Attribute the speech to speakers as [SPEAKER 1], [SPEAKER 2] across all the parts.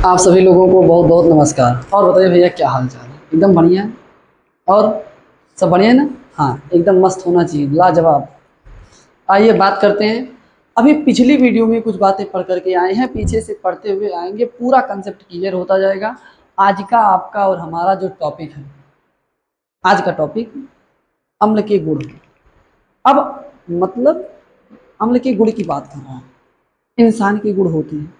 [SPEAKER 1] आप सभी लोगों को बहुत बहुत नमस्कार। और बताइए भैया, क्या हाल चाल है? एकदम बढ़िया है। और सब बढ़िया है ना? हाँ, एकदम मस्त होना चाहिए, लाजवाब। आइए बात करते हैं। अभी पिछली वीडियो में कुछ बातें पढ़ करके आए हैं, पीछे से पढ़ते हुए आएंगे, पूरा कंसेप्ट क्लियर होता जाएगा। आज का आपका और हमारा जो टॉपिक है, आज का टॉपिक अम्ल के गुण। अब मतलब अम्ल के गुण की बात कर रहा है, इंसान के गुण होते हैं।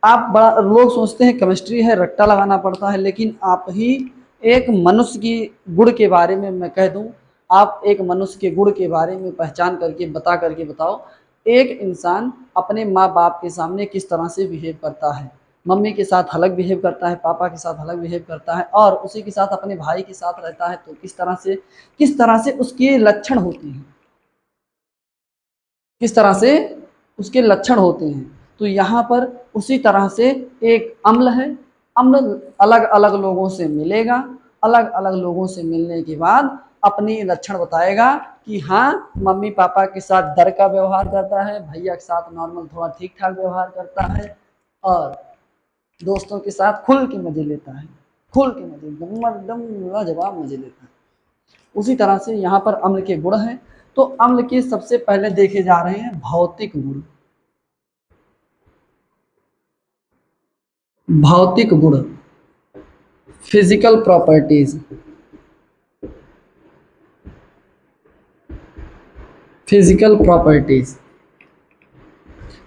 [SPEAKER 1] आप बड़ा लोग सोचते हैं केमिस्ट्री है, रट्टा लगाना पड़ता है, लेकिन आप ही एक मनुष्य की गुण के बारे में मैं कह दूं। आप एक मनुष्य के गुण के बारे में पहचान करके बता करके बताओ, एक इंसान अपने माँ बाप के सामने किस तरह से बिहेव करता है। मम्मी के साथ अलग बिहेव करता है, पापा के साथ अलग बिहेव करता है, और उसी के साथ अपने भाई के साथ रहता है तो किस तरह से उसके लक्षण होते हैं, किस तरह से उसके लक्षण होते हैं। तो यहाँ पर उसी तरह से एक अम्ल है। अम्ल अलग अलग लोगों से मिलेगा, अलग अलग लोगों से मिलने के बाद अपनी लक्षण बताएगा कि हाँ, मम्मी पापा के साथ डर का व्यवहार करता है, भैया के साथ नॉर्मल थोड़ा ठीक ठाक व्यवहार करता है, और दोस्तों के साथ खुल के मजे लेता है, खुल के मजे एकदम एकदम लाजवाब मजे लेता है। उसी तरह से यहाँ पर अम्ल के गुण हैं। तो अम्ल के सबसे पहले देखे जा रहे हैं भौतिक गुण। भौतिक गुण, फिजिकल प्रॉपर्टीज। फिजिकल प्रॉपर्टीज,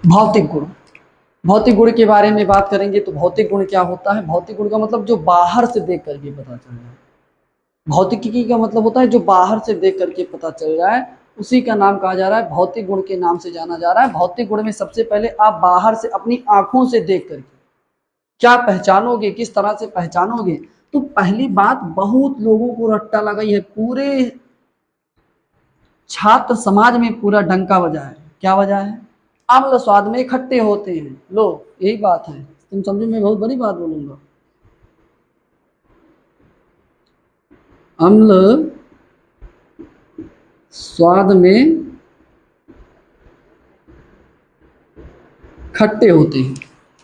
[SPEAKER 1] भौतिक गुण। भौतिक गुण के बारे में बात करेंगे तो भौतिक गुण क्या होता है? भौतिक गुण का मतलब जो बाहर से देख करके पता चल रहा है। भौतिकी का मतलब होता है जो बाहर से देख करके पता चल रहा है, उसी का नाम कहा जा रहा है, भौतिक गुण के नाम से जाना जा रहा है। भौतिक गुण में सबसे पहले आप बाहर से अपनी आंखों से देख करके क्या पहचानोगे, किस तरह से पहचानोगे? तो पहली बात, बहुत लोगों को रट्टा लगाई है, पूरे छात्र समाज में पूरा डंका बजा है। क्या बजा है? अम्ल स्वाद में खट्टे होते हैं। लो, यही बात है। तुम समझो, मैं बहुत बड़ी बात बोलूंगा। अम्ल स्वाद में खट्टे होते हैं।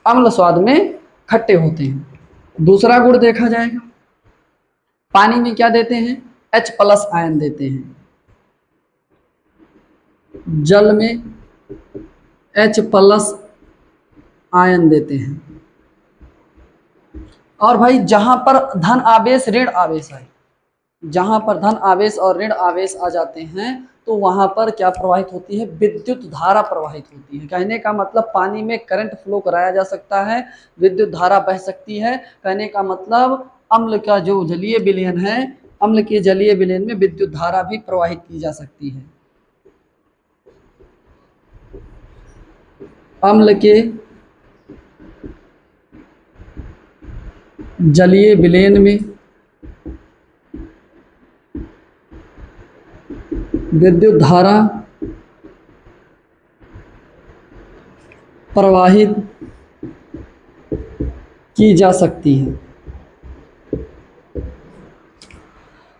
[SPEAKER 1] अम्ल स्वाद में खट्टे होते हैं। दूसरा गुण देखा जाएगा, पानी में क्या देते हैं? H+ आयन देते हैं। जल में H+ आयन देते हैं। और भाई, जहां पर धन आवेश ऋण आवेश है, जहां पर धन आवेश और ऋण आवेश आ जाते हैं, तो वहां पर क्या प्रवाहित होती है? विद्युत धारा प्रवाहित होती है। कहने का मतलब पानी में करंट फ्लो कराया जा सकता है, विद्युत धारा बह सकती है। कहने का मतलब अम्ल का जो जलीय विलयन है, अम्ल के जलीय विलयन में विद्युत धारा भी प्रवाहित की जा सकती है। अम्ल के जलीय विलयन में विद्युत धारा प्रवाहित की जा सकती है।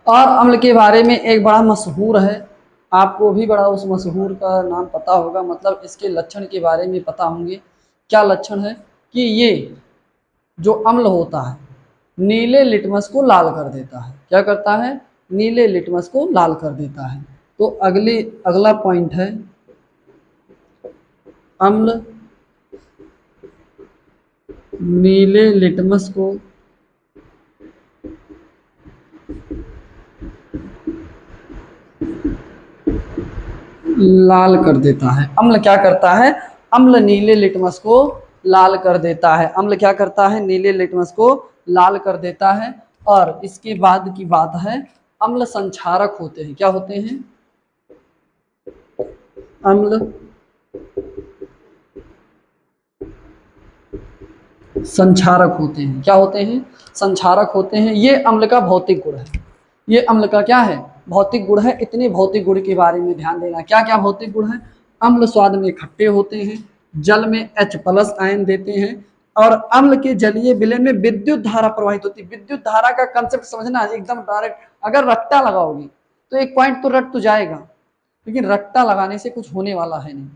[SPEAKER 1] और अम्ल के बारे में एक बड़ा मशहूर है, आपको भी बड़ा उस मशहूर का नाम पता होगा, मतलब इसके लक्षण के बारे में पता होंगे। क्या लक्षण है? कि ये जो अम्ल होता है, नीले लिटमस को लाल कर देता है। क्या करता है? नीले लिटमस को लाल कर देता है। तो अगला पॉइंट है, अम्ल नीले लिटमस को लाल कर देता है। अम्ल क्या करता है? अम्ल नीले लिटमस को लाल कर देता है। अम्ल क्या करता है? नीले लिटमस को लाल कर देता है। और इसके बाद की बात है, अम्ल संक्षारक होते हैं। क्या होते हैं? अम्ल संक्षारक होते हैं। क्या होते हैं? संक्षारक होते हैं। ये अम्ल का भौतिक गुण है। ये अम्ल का क्या है? भौतिक गुण है। इतने भौतिक गुण के बारे में ध्यान देना। क्या क्या भौतिक गुण है? अम्ल स्वाद में खट्टे होते हैं, जल में H+ आयन देते हैं, और अम्ल के जलीय विलयन में विद्युत धारा प्रवाहित होती है। विद्युत धारा का कंसेप्ट समझना एकदम डायरेक्ट। अगर रट्टा लगाओगे तो एक पॉइंट तो रट तो जाएगा, लेकिन रट्टा लगाने से कुछ होने वाला है नहीं।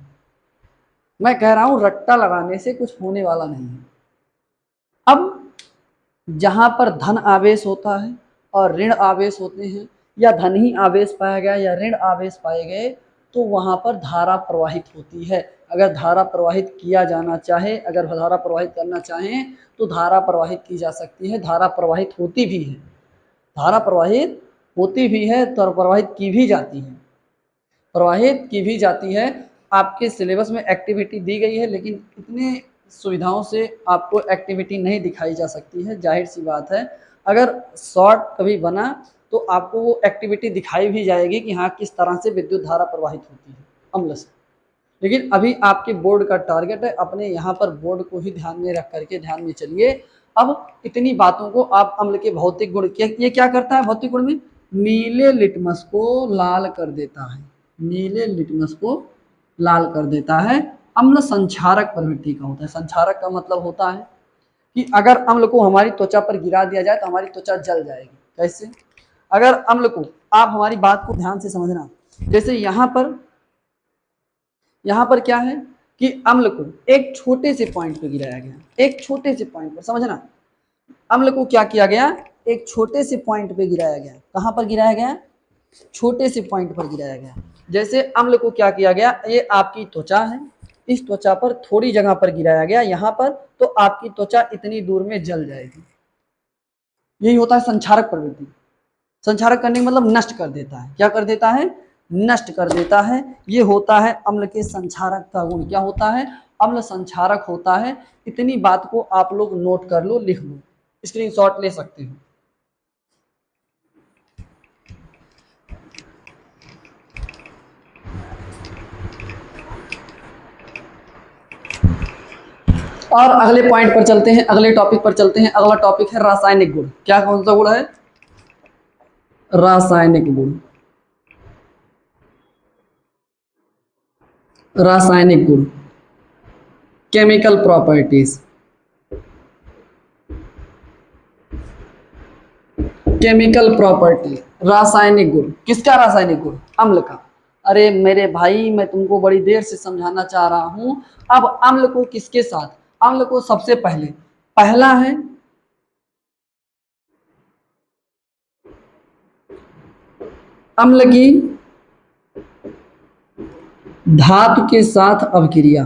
[SPEAKER 1] मैं कह रहा हूं, रट्टा लगाने से कुछ होने वाला नहीं है। अब जहाँ पर धन आवेश होता है और ऋण आवेश होते हैं, या धन ही आवेश पाया गया या ऋण आवेश पाए गए, तो वहाँ पर धारा प्रवाहित होती है। अगर धारा प्रवाहित किया जाना चाहे, अगर धारा प्रवाहित करना चाहें तो धारा प्रवाहित की जा सकती है, धारा प्रवाहित होती भी है, धारा प्रवाहित होती भी है तो प्रवाहित की भी जाती है, प्रवाहित की भी जाती है। आपके सिलेबस में एक्टिविटी दी गई है, लेकिन इतने सुविधाओं से आपको एक्टिविटी नहीं दिखाई जा सकती है, जाहिर सी बात है। अगर शॉर्ट कभी बना तो आपको वो एक्टिविटी दिखाई भी जाएगी कि हाँ किस तरह से विद्युत धारा प्रवाहित होती है अम्ल से। लेकिन अभी आपके बोर्ड का टारगेट है, अपने यहाँ पर बोर्ड को ही ध्यान में रख करके ध्यान में चलिए। अब इतनी बातों को आप अम्ल के भौतिक गुण, ये क्या करता है भौतिक गुण में, नीले लिटमस को लाल कर देता है, नीले लिटमस को लाल कर देता है। अम्ल संक्षारक प्रवृत्ति का होता है। संक्षारक का मतलब होता है कि अगर अम्ल को हमारी त्वचा पर गिरा दिया जाए तो हमारी त्वचा जल जाएगी। कैसे? अगर अम्ल को, आप हमारी बात को ध्यान से समझना, जैसे यहाँ पर क्या है कि अम्ल को एक छोटे से पॉइंट पर गिराया गया, एक छोटे से पॉइंट पर, समझना, अम्ल को क्या किया गया, एक छोटे से पॉइंट पे गिराया गया। कहाँ पर गिराया गया? छोटे से पॉइंट पर गिराया गया। जैसे अम्ल को क्या किया गया, ये आपकी त्वचा है, इस त्वचा पर थोड़ी जगह पर गिराया गया यहाँ पर, तो आपकी त्वचा इतनी दूर में जल जाएगी। यही होता है संक्षारक प्रवृत्ति। संक्षारक करने का मतलब नष्ट कर देता है। क्या कर देता है? नष्ट कर देता है। ये होता है अम्ल के संक्षारक का गुण। क्या होता है? अम्ल संक्षारक होता है। इतनी बात को आप लोग नोट कर लो, लिख लो, स्क्रीनशॉट ले सकते हो। और अगले पॉइंट पर चलते हैं, अगले टॉपिक पर चलते हैं। अगला टॉपिक है रासायनिक गुण। क्या, कौन सा गुण है? रासायनिक गुण। रासायनिक गुण, केमिकल प्रॉपर्टीज। केमिकल प्रॉपर्टी, रासायनिक गुण। किसका रासायनिक गुण? अम्ल का। अरे मेरे भाई, मैं तुमको बड़ी देर से समझाना चाह रहा हूं। अब अम्ल को किसके साथ? अम्ल को सबसे पहले, पहला है अम्ल की धातु के साथ अभिक्रिया।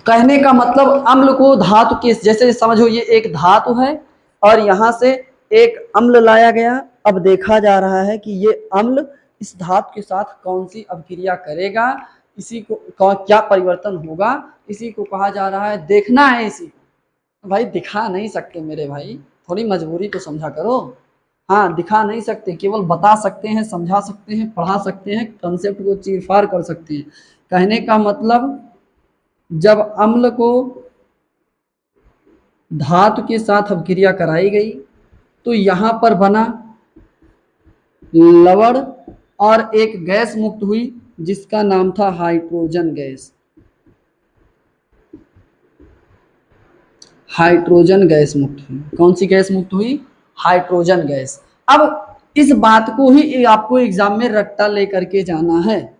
[SPEAKER 1] कहने का मतलब अम्ल को धातु के, जैसे समझो ये एक धातु है और यहां से एक अम्ल लाया गया। अब देखा जा रहा है कि ये अम्ल इस धातु के साथ कौन सी अभिक्रिया करेगा, इसी को क्या परिवर्तन होगा, इसी को कहा जा रहा है, देखना है इसी को। भाई दिखा नहीं सकते मेरे भाई, थोड़ी मजबूरी तो समझा करो। हाँ, दिखा नहीं सकते, केवल बता सकते हैं, समझा सकते हैं, पढ़ा सकते हैं, कंसेप्ट को चीरफाड़ कर सकते हैं। कहने का मतलब जब अम्ल को धातु के साथ अभिक्रिया कराई गई तो यहां पर बना लवण और एक गैस मुक्त हुई जिसका नाम था हाइड्रोजन गैस। हाइड्रोजन गैस मुक्त हुई। कौन सी गैस मुक्त हुई? Hydrogen gas. अब इस बात को ही आपको एग्जाम में रट्टा लेकर के जाना है,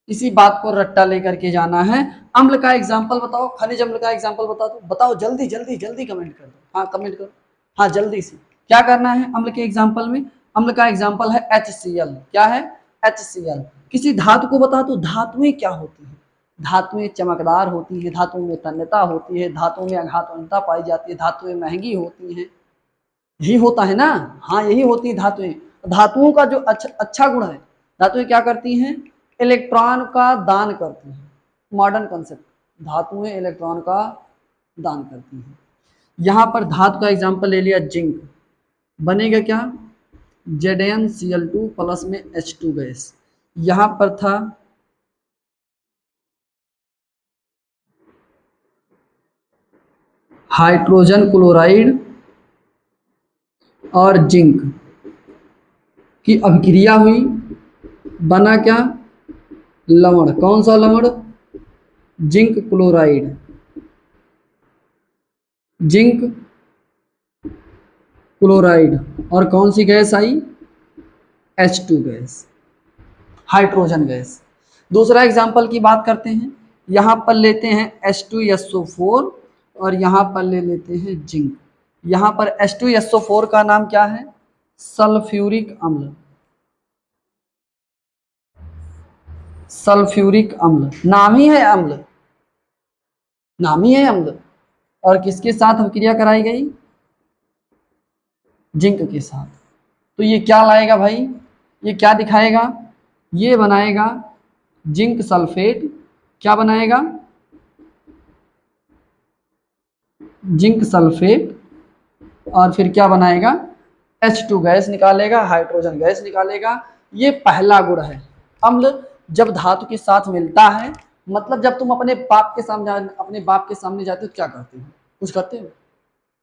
[SPEAKER 1] इसी बात को रट्टा लेकर के जाना है। अम्ल का एग्जाम्पल बताओ, खनिज अम्ल का एग्जाम्पल बता दो, बताओ जल्दी जल्दी जल्दी कमेंट कर दो। हाँ कमेंट करो, हाँ जल्दी से। क्या करना है अम्ल के एग्जाम्पल में? अम्ल का एग्जाम्पल है HCl। क्या है? HCl। किसी धातु को बता दो, धातुएं क्या होती हैं? धातुएं चमकदार होती हैं, धातुओं में तन्यता होती है, धातुओं में आघातवनता पाई जाती है, धातुएं महंगी होती हैं। यही होता है ना? हाँ यही होती है धातुएं। धातुओं का जो अच्छा गुण है, धातुएं क्या करती हैं? इलेक्ट्रॉन का दान करती हैं। मॉडर्न कंसेप्ट, धातुएं इलेक्ट्रॉन का दान करती हैं। यहां पर धातु का एग्जांपल ले लिया, जिंक। बनेगा क्या? ZnCl2 प्लस में H2 गैस। यहां पर था हाइड्रोजन क्लोराइड और जिंक की अभिक्रिया हुई, बना क्या? लवण। कौन सा लवण? Zinc chloride. Zinc chloride. और कौन सी गैस आई? H2 gas, hydrogen gas. दूसरा एग्जांपल की बात करते हैं। यहाँ पर लेते हैं H2SO4 और यहाँ पर ले लेते हैं जिंक। यहाँ पर H2SO4 का नाम क्या है? सल्फ्यूरिक अम्ल। सल्फ्यूरिक अम्ल नाम ही है अम्ल, नाम ही है अम्ल। और किसके साथ अभिक्रिया कराई गई? जिंक के साथ। तो ये क्या लाएगा भाई? ये क्या दिखाएगा? ये बनाएगा जिंक सल्फेट। क्या बनाएगा? Zinc sulphate. और फिर क्या बनाएगा? H2 गैस निकालेगा, हाइड्रोजन गैस निकालेगा। ये पहला गुण है। अम्ल जब धातु के साथ मिलता है, मतलब जब तुम अपने बाप के सामने जाते हो क्या करते हो? कुछ करते हो?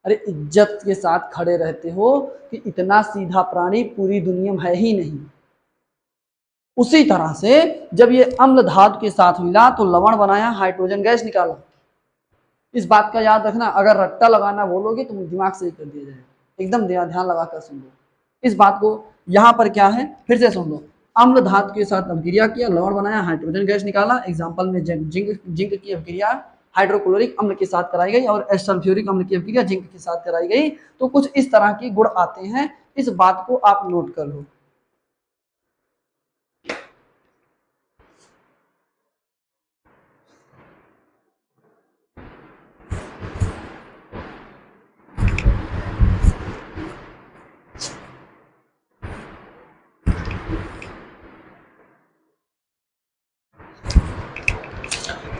[SPEAKER 1] अरे इज्जत के साथ खड़े रहते हो कि इतना सीधा प्राणी पूरी दुनिया में है ही नहीं। उसी तरह से जब ये अम्ल धातु के साथ मिला तो लवण बनाया, हाइड्रोजन गैस निकाला। इस बात का याद रखना, अगर रट्टा लगाना बोलोगे तो दिमाग से ही कर दिया जाएगा। एकदम ध्यान लगाकर सुन लो इस बात को। यहाँ पर क्या है, फिर से सुन लो। अम्ल धातु के साथ अभिक्रिया किया, लवण बनाया, हाइड्रोजन गैस निकाला। एग्जाम्पल में जिंक की अभिक्रिया हाइड्रोक्लोरिक अम्ल के साथ कराई गई और सल्फ्यूरिक अम्ल की अभिक्रिया जिंक के साथ कराई गई। तो कुछ इस तरह के गुण आते हैं, इस बात को आप नोट कर लो।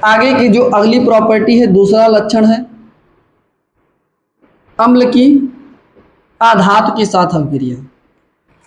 [SPEAKER 1] आगे की जो अगली प्रॉपर्टी है, दूसरा लक्षण है अम्ल की आधातु के साथ अभिक्रिया।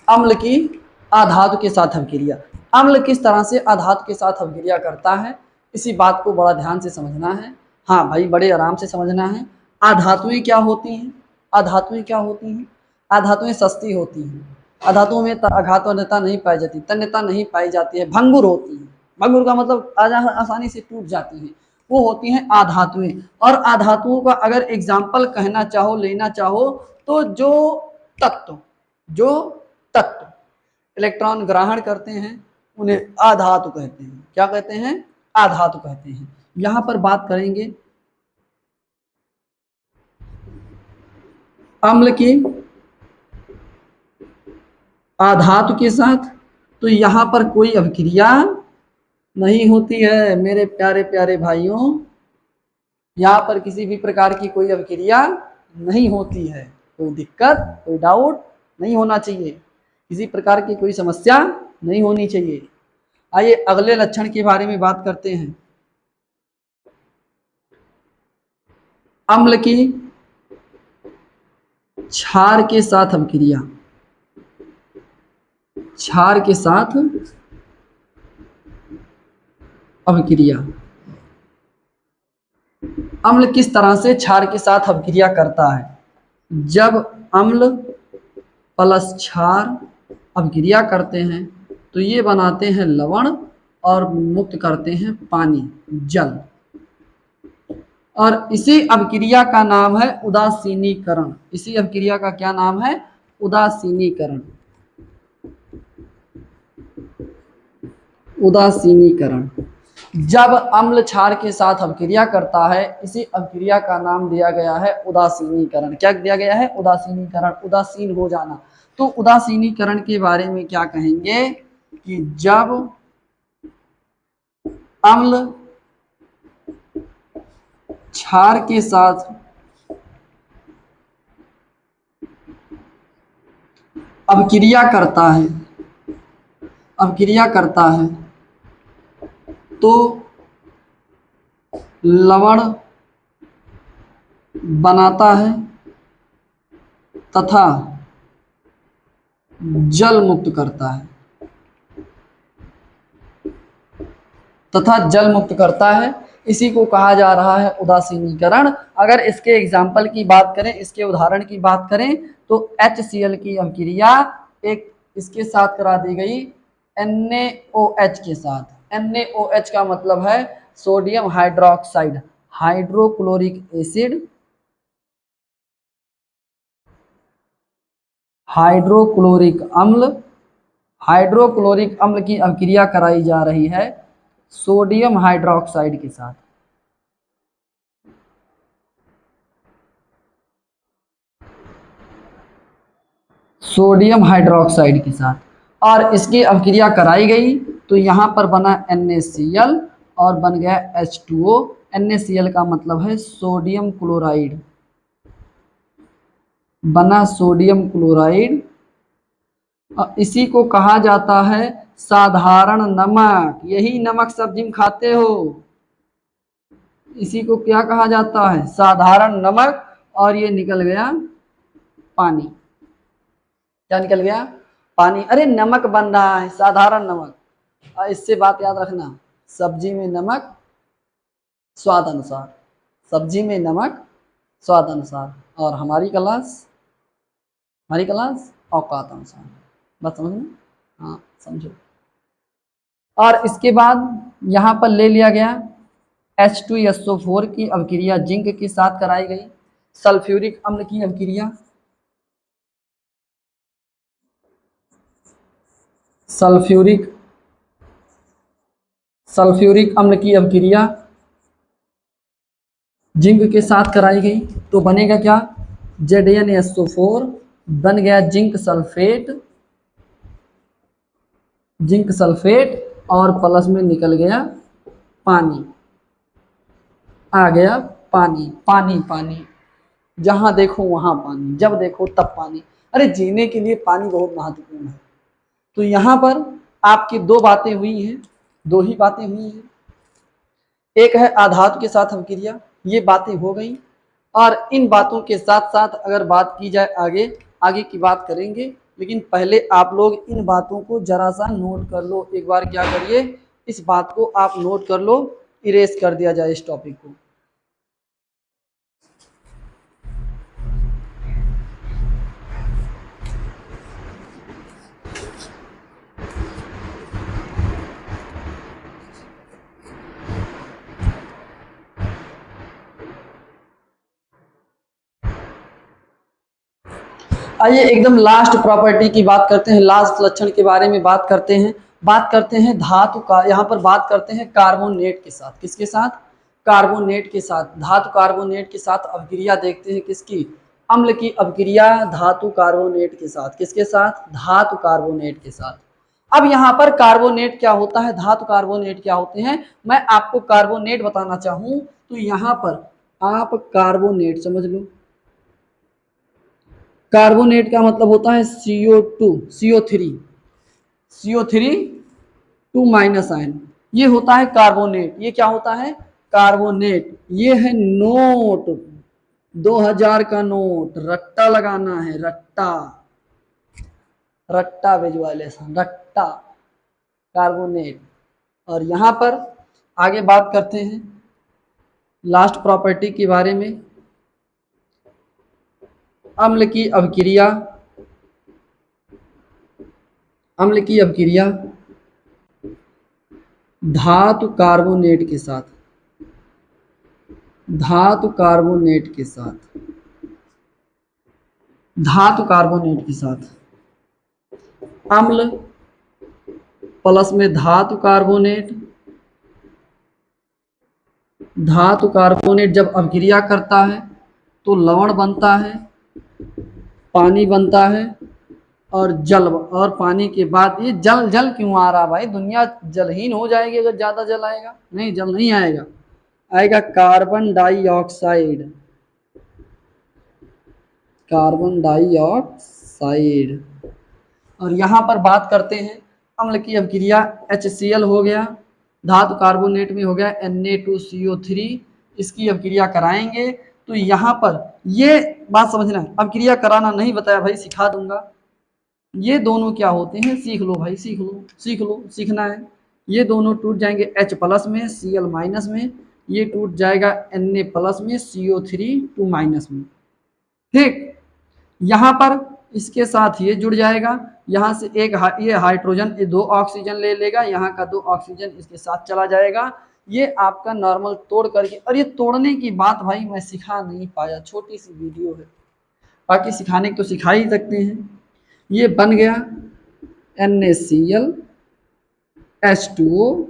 [SPEAKER 1] अम्ल की आधातु के साथ अभिक्रिया। अम्ल किस तरह से आधातु के साथ अभिक्रिया करता है, इसी बात को बड़ा ध्यान से समझना है। हाँ भाई, बड़े आराम से समझना है। आधातुएं क्या होती हैं? आधातुएं क्या होती हैं? आधातुएं सस्ती होती हैं। आधातुओं में आघातवन्यता नहीं पाई जाती, तन्यता नहीं पाई जाती है, भंगुर होती है। भंगुर का मतलब आसानी से टूट जाती है, वो होती हैं आधातुएं। और आधातुओं का अगर एग्जाम्पल कहना चाहो, लेना चाहो, तो तत्व जो तत्व इलेक्ट्रॉन ग्रहण करते हैं उन्हें आधातु कहते हैं। क्या कहते हैं? आधातु कहते हैं। यहां पर बात करेंगे अम्ल की आधातु के साथ, तो यहां पर कोई अभिक्रिया नहीं होती है मेरे प्यारे प्यारे भाइयों। यहाँ पर किसी भी प्रकार की कोई अभिक्रिया नहीं होती है। कोई दिक्कत, कोई डाउट नहीं होना चाहिए, किसी प्रकार की कोई समस्या नहीं होनी चाहिए। आइए अगले लक्षण के बारे में बात करते हैं। अम्ल की क्षार के साथ अभिक्रिया। क्षार के साथ अभिक्रिया। अम्ल किस तरह से क्षार के साथ अभिक्रिया करता है? जब अम्ल प्लस क्षार अभिक्रिया करते हैं तो ये बनाते हैं लवण और मुक्त करते हैं पानी, जल। और इसी अभिक्रिया का नाम है उदासीनीकरण। इसी अभिक्रिया का क्या नाम है? उदासीनीकरण। उदासीनीकरण। जब अम्ल क्षार के साथ अभिक्रिया करता है, इसी अभिक्रिया का नाम दिया गया है उदासीनीकरण। क्या दिया गया है? उदासीनीकरण, उदासीन हो जाना। तो उदासीनीकरण के बारे में क्या कहेंगे कि जब अम्ल क्षार के साथ अभिक्रिया करता है, अभिक्रिया करता है तो लवण बनाता है तथा जल मुक्त करता है, तथा जल मुक्त करता है। इसी को कहा जा रहा है उदासीनीकरण। अगर इसके एग्जाम्पल की बात करें, इसके उदाहरण की बात करें, तो HCl की अभिक्रिया एक इसके साथ करा दी गई NaOH के साथ। NaOH का मतलब है sodium hydroxide, hydrochloric acid, hydrochloric अम्ल। हाइड्रोक्लोरिक अम्ल की अभिक्रिया कराई जा रही है सोडियम हाइड्रोक्साइड के साथ। सोडियम हाइड्रोक्साइड के साथ और इसकी अभिक्रिया कराई गई तो यहाँ पर बना NaCl और बन गया H2O। NaCl का मतलब है सोडियम क्लोराइड, बना सोडियम क्लोराइड। इसी को कहा जाता है साधारण नमक। यही नमक सब्जी में खाते हो, इसी को क्या कहा जाता है? साधारण नमक। और ये निकल गया पानी। क्या निकल गया? पानी। अरे नमक बन रहा है, साधारण नमक। और इससे बात याद रखना, सब्जी में नमक स्वाद अनुसार, सब्जी में नमक स्वाद अनुसार, और हमारी क्लास औकात अनुसार। बात समझ में? हाँ समझो। और इसके बाद यहाँ पर ले लिया गया H2SO4 की अभिक्रिया जिंक के साथ कराई गई। सल्फ्यूरिक अम्ल की अभिक्रिया, सल्फ्यूरिक अम्ल की अभिक्रिया जिंक के साथ कराई गई तो बनेगा क्या? ZnSO4 बन गया जिंक सल्फेट और प्लस में निकल गया पानी। आ गया पानी, पानी पानी, जहां देखो वहां पानी, जब देखो तब पानी। अरे जीने के लिए पानी बहुत महत्वपूर्ण है। तो यहाँ पर आपकी दो बातें हुई हैं, दो ही बातें हुई हैं। एक है आधातु के साथ अभिक्रिया, ये बातें हो गई। और इन बातों के साथ साथ अगर बात की जाए आगे की बात करेंगे, लेकिन पहले आप लोग इन बातों को जरा सा नोट कर लो। एक बार क्या करिए, इस बात को आप नोट कर लो, इरेज कर दिया जाए इस टॉपिक को। आइए एकदम लास्ट प्रॉपर्टी की बात करते हैं, लास्ट लक्षण के बारे में बात करते हैं धातु का। यहाँ पर बात करते हैं कार्बोनेट के साथ। किसके साथ? कार्बोनेट के साथ। धातु कार्बोनेट के साथ अभिक्रिया देखते हैं किसकी? अम्ल की अभिक्रिया धातु कार्बोनेट के साथ। किसके साथ? धातु कार्बोनेट के साथ। अब यहाँ पर कार्बोनेट क्या होता है, धातु कार्बोनेट क्या होते हैं, मैं आपको कार्बोनेट बताना चाहूँ तो यहाँ पर आप कार्बोनेट समझ लो। कार्बोनेट का मतलब होता है CO3 2 माइनस आयन, ये होता है कार्बोनेट। ये क्या होता है? कार्बोनेट। ये है नोट, 2000 का नोट, रट्टा लगाना है, रट्टा विजुअलाइजेशन, रट्टा, कार्बोनेट। और यहाँ पर आगे बात करते हैं लास्ट प्रॉपर्टी के बारे में, अम्ल की अभिक्रिया धातु कार्बोनेट के साथ, धातु कार्बोनेट के साथ अम्ल प्लस में धातु कार्बोनेट जब अभिक्रिया करता है तो लवण बनता है, पानी बनता है और जल। और पानी के बाद ये जल क्यों आ रहा भाई? दुनिया जलहीन हो जाएगी अगर ज्यादा जल आएगा। नहीं, जल नहीं आएगा, आएगा कार्बन डाइऑक्साइड। और यहाँ पर बात करते हैं अम्ल की अभिक्रिया, HCl हो गया, धातु कार्बोनेट में हो गया Na2CO3, इसकी अभिक्रिया कराएंगे तो यहाँ पर ये बात समझना, अभिक्रिया कराना नहीं बताया भाई, सिखा दूंगा। ये दोनों क्या होते हैं, सीख लो भाई, सीख लो, सीखना है। ये दोनों टूट जाएंगे H प्लस में Cl माइनस में, ये टूट जाएगा Na प्लस में CO3 2 माइनस में। ठीक, यहाँ पर इसके साथ ये जुड़ जाएगा, यहाँ से एक ये हाइड्रोजन, ये 2 ऑक्सीजन ले लेगा, यहाँ का 2 ऑक्सीजन इसके साथ चला जाएगा। ये आपका नॉर्मल तोड़ करके, और ये तोड़ने की बात भाई मैं सिखा नहीं पाया, छोटी सी वीडियो है, बाकी सिखाने को तो सिखा ही सकते हैं। ये बन गया NaCl H2O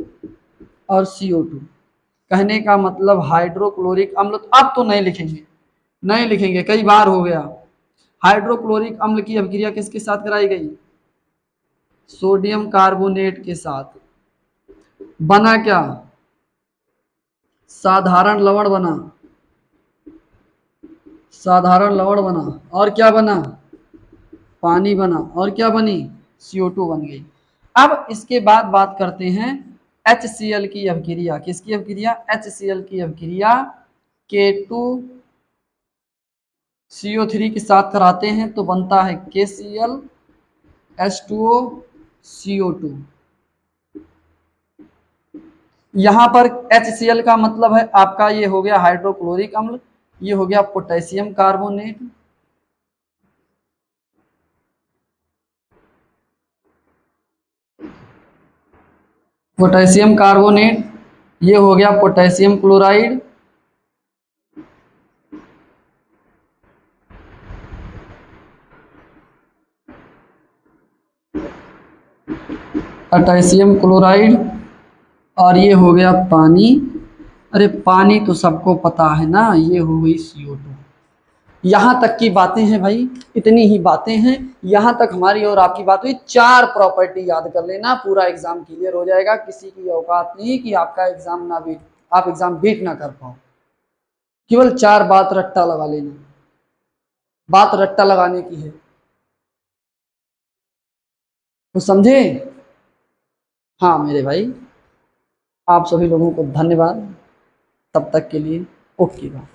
[SPEAKER 1] और CO2। कहने का मतलब हाइड्रोक्लोरिक अम्ल, तो अब तो नहीं लिखेंगे, नहीं लिखेंगे, कई बार हो गया। हाइड्रोक्लोरिक अम्ल की अभिक्रिया किसके साथ कराई गई? सोडियम कार्बोनेट के साथ। बना क्या? साधारण लवण बना, साधारण लवण बना। और क्या बना? पानी बना। और क्या बनी? CO2 बन गई। अब इसके बाद बात करते हैं HCl की अभिक्रिया। किसकी अभिक्रिया? HCl की अभिक्रिया K2CO3 के साथ कराते हैं तो बनता है KClH2O CO2। यहां पर HCl का मतलब है आपका, ये हो गया हाइड्रोक्लोरिक अम्ल, ये हो गया पोटेशियम कार्बोनेट, पोटेशियम कार्बोनेट, ये हो गया पोटेशियम क्लोराइड, पोटेशियम क्लोराइड, और ये हो गया पानी। अरे पानी तो सबको पता है ना, ये हो गई CO2। यहाँ तक की बातें हैं भाई, इतनी ही बातें हैं। यहाँ तक हमारी और आपकी बात हुई। 4 प्रॉपर्टी याद कर लेना, पूरा एग्जाम क्लियर हो जाएगा। किसी की औकात नहीं कि आपका एग्जाम ना बीट, आप एग्जाम बीट ना कर पाओ। केवल 4 बात रट्टा लगा लेना, बात रट्टा लगाने की है, तो समझे? हाँ मेरे भाई, आप सभी लोगों को धन्यवाद। तब तक के लिए ओके बाय।